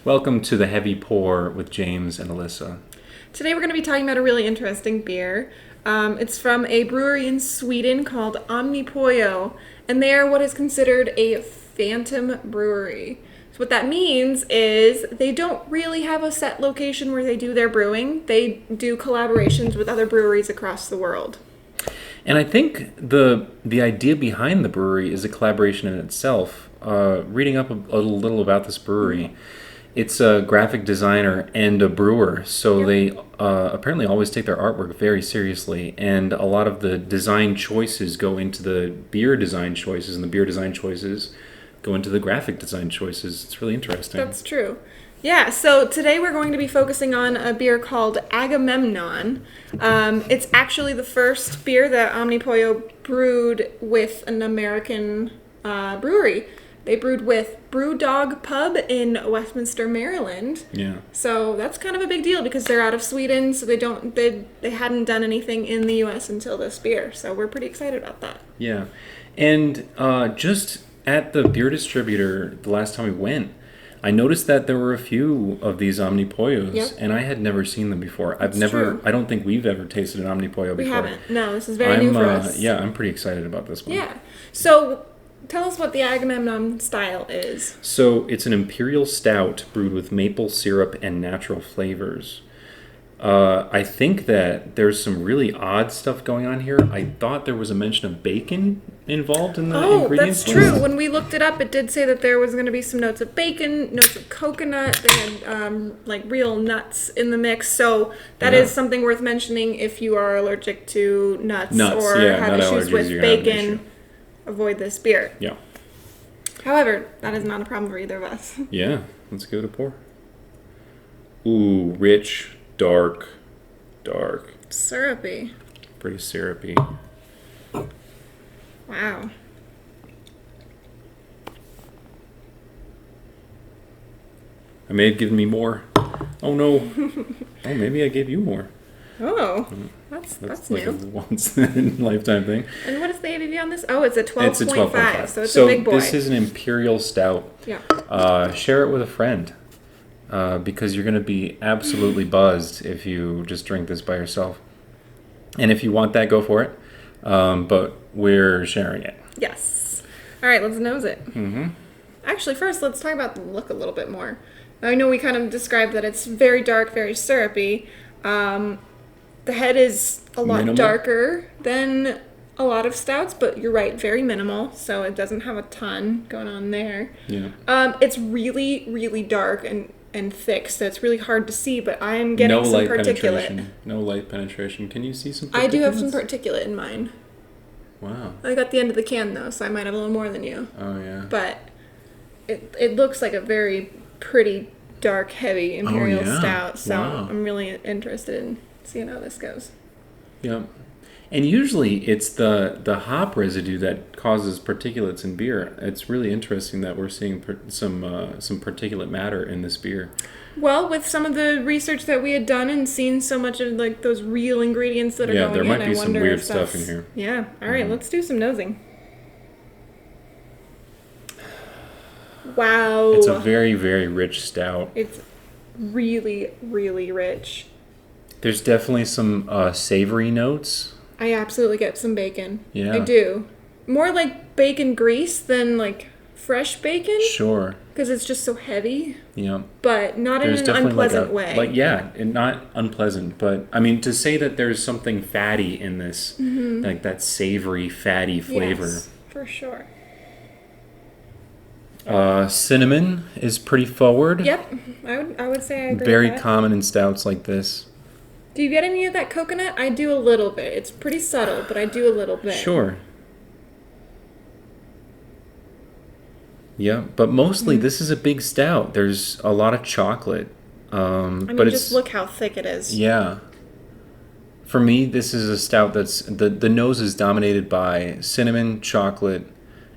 Welcome to the Heavy Pour with James and Alyssa. Today we're going to be talking about a really interesting beer. It's from a brewery in Sweden called Omnipollo, and they are what is considered a phantom brewery. So what that means is they don't really have a set location where they do their brewing. They do collaborations with other breweries across the world. And I think the idea behind the brewery is a collaboration in itself. Reading up a little about this brewery, it's a graphic designer and a brewer, so they apparently always take their artwork very seriously, and a lot of the design choices go into the beer design choices, and the beer design choices go into the graphic design choices. It's really interesting. That's true. Yeah, so today we're going to be focusing on a beer called Agamemnon. It's actually the first beer that Omnipollo brewed with an American brewery. They brewed with Brewdog Pub in Westminster, Maryland. Yeah. So that's kind of a big deal because they're out of Sweden, so they hadn't done anything in the U.S. until this beer. So we're pretty excited about that. Yeah. And just at the beer distributor the last time we went, I noticed that there were a few of these Omnipollos, and I had never seen them before. I don't think we've ever tasted an Omnipollo before. We haven't. No, this is very new for us. Yeah, I'm pretty excited about this one. Yeah. So tell us what the Agamemnon style is. So it's an imperial stout brewed with maple syrup and natural flavors. I think that there's some really odd stuff going on here. I thought there was a mention of bacon involved in the ingredients. Oh, that's true. When we looked it up, it did say that there was going to be some notes of bacon, notes of coconut. They had real nuts in the mix. So that is something worth mentioning if you are allergic to nuts or have issues with bacon. Avoid this beer. Yeah. However, that is not a problem for either of us. Yeah. Let's give it a pour. Ooh, rich, dark. Syrupy. Pretty syrupy. Wow. I may have given me more. Oh no. Oh, maybe I gave you more. Oh, that's like new. A once in a lifetime thing. And what is the ABV on this? Oh, it's a 12.5. It's a 12.5. So it's a big boy. This is an imperial stout. Yeah. Share it with a friend because you're going to be absolutely buzzed if you just drink this by yourself. And if you want that, go for it. But we're sharing it. Yes. All right, let's nose it. Mm-hmm. Actually, first, let's talk about the look a little bit more. I know we kind of described that it's very dark, very syrupy. The head is a lot darker than a lot of stouts, but you're right, very minimal, so it doesn't have a ton going on there. Yeah. It's really, really dark and thick, so it's really hard to see, but I'm getting some particulate. No light penetration. Can you see some particulates? I do have some particulate in mine. Wow. I got the end of the can, though, so I might have a little more than you. Oh, yeah. But it looks like a very pretty, dark, heavy imperial stout, so I'm really interested in seeing how this goes. Yeah. And usually it's the hop residue that causes particulates in beer. It's really interesting that we're seeing some particulate matter in this beer. Well, with some of the research that we had done and seen so much of like those real ingredients that are going in, there might be some weird stuff in here. Yeah. All right, let's do some nosing. Wow. It's a very, very rich stout. It's really, really rich. There's definitely some savory notes. I absolutely get some bacon. Yeah. I do. More like bacon grease than like fresh bacon. Sure. Because it's just so heavy. Yeah. But not in an unpleasant way. And not unpleasant, but I mean to say that there's something fatty in this, like that savory, fatty flavor. Yes, for sure. Cinnamon is pretty forward. Yep, I would say I agree Very with that. common in stouts like this. Do you get any of that coconut? I do a little bit. It's pretty subtle, but I do a little bit. Sure. Yeah, but mostly this is a big stout. There's a lot of chocolate. But just look how thick it is. Yeah. For me, this is a stout that's the nose is dominated by cinnamon, chocolate,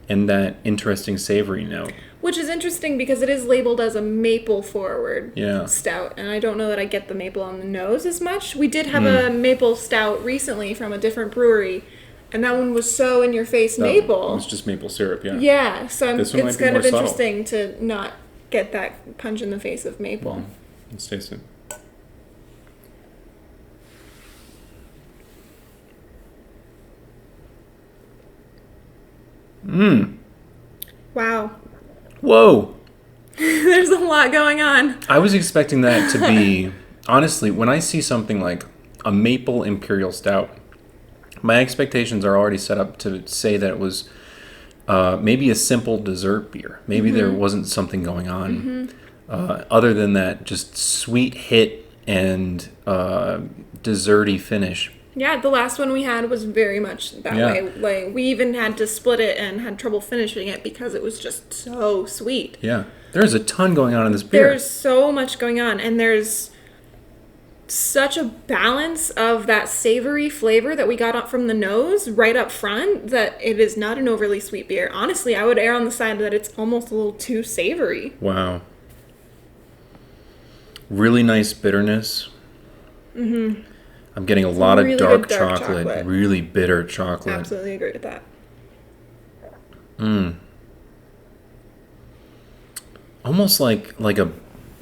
and that interesting savory note. Which is interesting because it is labeled as a maple forward Yeah. stout, and I don't know that I get the maple on the nose as much. We did have a maple stout recently from a different brewery, and that one was so in your face maple. It was just maple syrup, yeah. Yeah, so This one it's might be kind of more subtle. interesting to not get that punch in the face of maple. Let's taste it. Wow. Whoa. There's a lot going on. I was expecting that to be, honestly, when I see something like a maple imperial stout, my expectations are already set up to say that it was maybe a simple dessert beer. Maybe there wasn't something going on. Other than that, just sweet hit and desserty finish. Yeah, the last one we had was very much that way. Like, we even had to split it and had trouble finishing it because it was just so sweet. Yeah. There's a ton going on in this beer. There's so much going on, and there's such a balance of that savory flavor that we got up from the nose right up front that it is not an overly sweet beer. Honestly, I would err on the side that it's almost a little too savory. Wow. Really nice bitterness. I'm getting a lot of Really dark good dark chocolate, chocolate. really bitter chocolate. Absolutely agree with that. Almost like a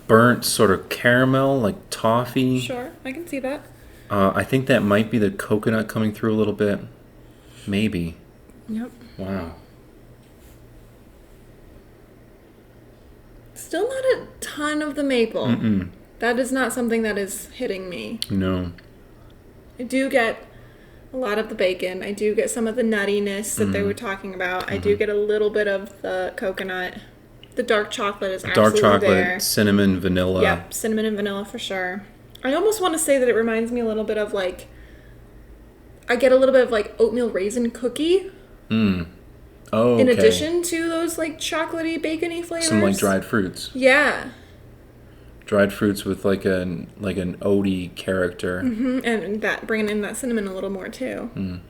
burnt sort of caramel, like toffee. Sure, I can see that. I think that might be the coconut coming through a little bit. Maybe. Yep. Wow. Still not a ton of the maple. That is not something that is hitting me. No. I do get a lot of the bacon. I do get some of the nuttiness that they were talking about. I do get a little bit of the coconut. The dark chocolate is Dark absolutely chocolate, there. cinnamon, vanilla. Yep, cinnamon and vanilla for sure. I almost want to say that it reminds me a little bit of like, I get a little bit of like oatmeal raisin cookie. Oh, okay. In addition to those like chocolatey, bacony flavors. Some like dried fruits. Yeah. Dried fruits with like an oaty character. And that bringing in that cinnamon a little more too.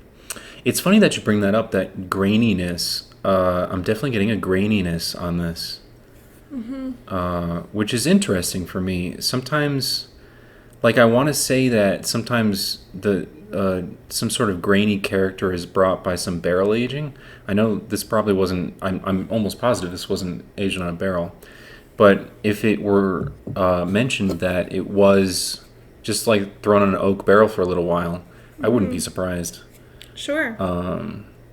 It's funny that you bring that up, that graininess. I'm definitely getting a graininess on this. Which is interesting for me. Sometimes, like, I want to say that sometimes some sort of grainy character is brought by some barrel aging. I know this probably wasn't, I'm almost positive this wasn't aged on a barrel. But if it were mentioned that it was just like thrown on an oak barrel for a little while, I wouldn't be surprised. Sure.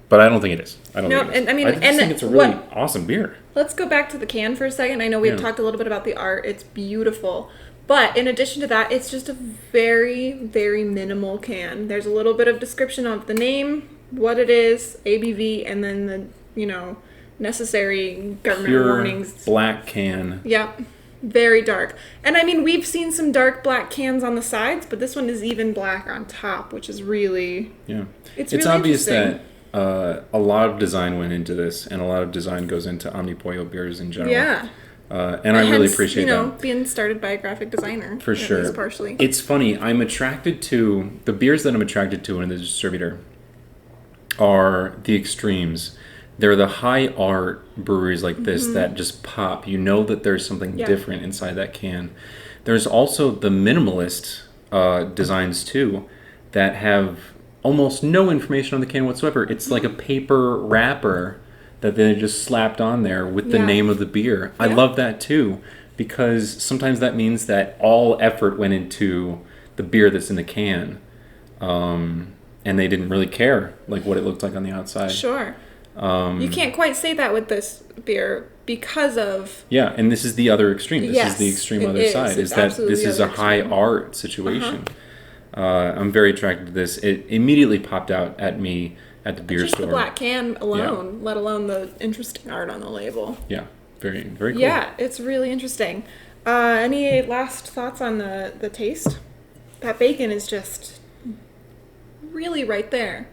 But I don't think it is. I don't No, think it is. and I mean, I just and think it's a really what- awesome beer. Let's go back to the can for a second. I know we've Yeah. talked a little bit about the art. It's beautiful. But in addition to that, it's just a very, very minimal can. There's a little bit of description of the name, what it is, ABV, and then the, necessary government Pure warnings. black can. Yep. Very dark. And I mean, we've seen some dark black cans on the sides, but this one is even black on top, which is really... Yeah. It's It's really obvious interesting. that a lot of design went into this, and a lot of design goes into Omnipollo beers in general. Yeah. And I really Hence, appreciate that. being started by a graphic designer. For at sure. least partially. It's funny. I'm attracted to the beers that I'm attracted to in the distributor are the extremes. They're the high art breweries like this that just pop. You know that there's something Yeah. different inside that can. There's also the minimalist designs too that have almost no information on the can whatsoever. It's like a paper wrapper that they just slapped on there with the Yeah. name of the beer. I Yeah. love that too, because sometimes that means that all effort went into the beer that's in the can, and they didn't really care like what it looked like on the outside. Sure. You can't quite say that with this beer because of... Yeah, and this is the other extreme. This Yes, is the extreme it other is. side. It's Is that absolutely this the is a other high extreme. art situation. I'm very attracted to this. It immediately popped out at me at the beer Just store. the black can alone, let alone the interesting art on the label. Yeah, very very cool. Yeah, it's really interesting. Any last thoughts on the taste? That bacon is just really right there.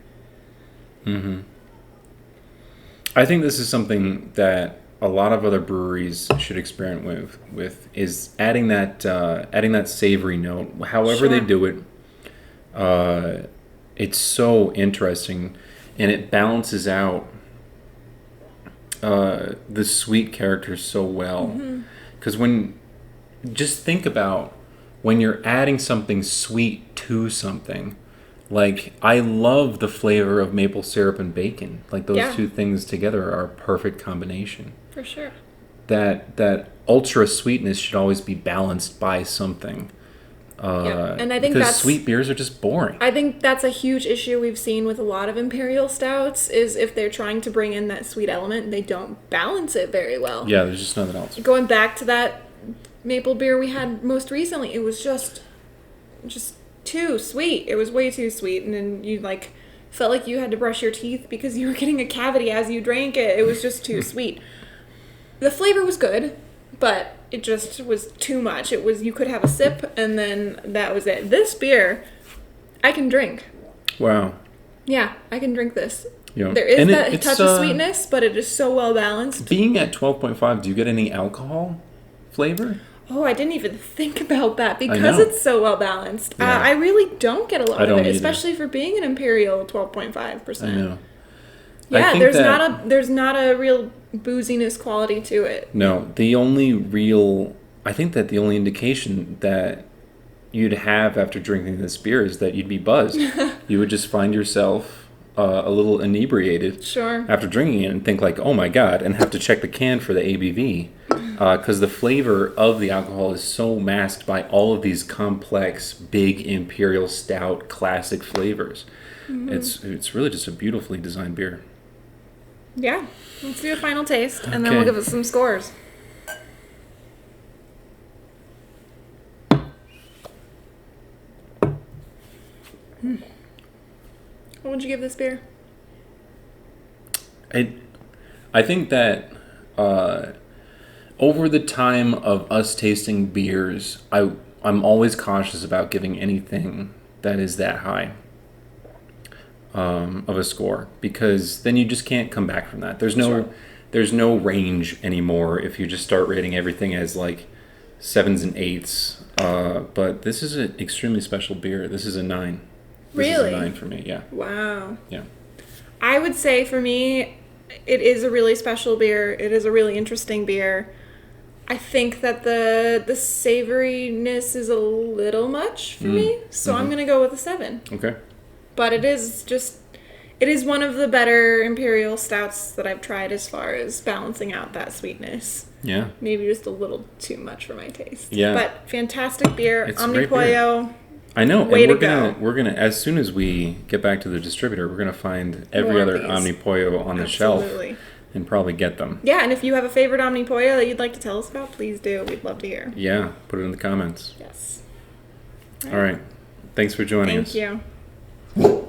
I think this is something that a lot of other breweries should experiment with is adding that savory note. However they Sure. do it, it's so interesting, and it balances out the sweet characters so well. Because just think about when you're adding something sweet to something. Like, I love the flavor of maple syrup and bacon. Like, those Yeah. two things together are a perfect combination. For sure. That ultra sweetness should always be balanced by something. Yeah. And I think because that's sweet beers are just boring. I think that's a huge issue we've seen with a lot of imperial stouts is if they're trying to bring in that sweet element, they don't balance it very well. Yeah, there's just nothing else. Going back to that maple beer we had most recently, it was just too sweet. It was way too sweet, and then you like felt like you had to brush your teeth because you were getting a cavity as you drank it. It was just too sweet. The flavor was good, but it just was too much. It was, you could have a sip and then that was it. This beer, I can drink. Wow. Yeah, I can drink this. Yeah. There is And that touch of sweetness, but it is so well balanced. Being at 12.5, do you get any alcohol flavor? Oh, I didn't even think about that because know. it's so well balanced. Yeah. I really don't get a lot I of don't it, either. especially for being an imperial 12.5%. I know. Yeah, I think there's not a real booziness quality to it. No, I think that the only indication that you'd have after drinking this beer is that you'd be buzzed. You would just find yourself a little inebriated Sure. after drinking it and think like, oh my God, and have to check the can for the ABV. Because the flavor of the alcohol is so masked by all of these complex, big imperial stout classic flavors. Mm-hmm. It's really just a beautifully designed beer. Yeah. Let's do a final taste, and then Okay. we'll give it some scores. What would you give this beer? I think that over the time of us tasting beers, I'm always cautious about giving anything that is that high of a score, because then you just can't come back from that. There's no range anymore if you just start rating everything as like 7s and 8s. But this is an extremely special beer. This is a 9. This Really? is a 9 for me. Yeah. Wow. Yeah. I would say for me, it is a really special beer. It is a really interesting beer. I think that the savoriness is a little much for me, so I'm going to go with a 7. Okay. But it is one of the better imperial stouts that I've tried as far as balancing out that sweetness. Yeah. Maybe just a little too much for my taste. Yeah. But fantastic beer. It's a great beer. Omnipollo. I know, Way and to we're gonna as soon as we get back to the distributor, we're gonna find every More of other these. Omnipollo on the shelf Absolutely. and probably get them. Yeah, and if you have a favorite Omnipollo that you'd like to tell us about, please do. We'd love to hear. Yeah, put it in the comments. Yes. All right. Thanks for joining us. Thank you.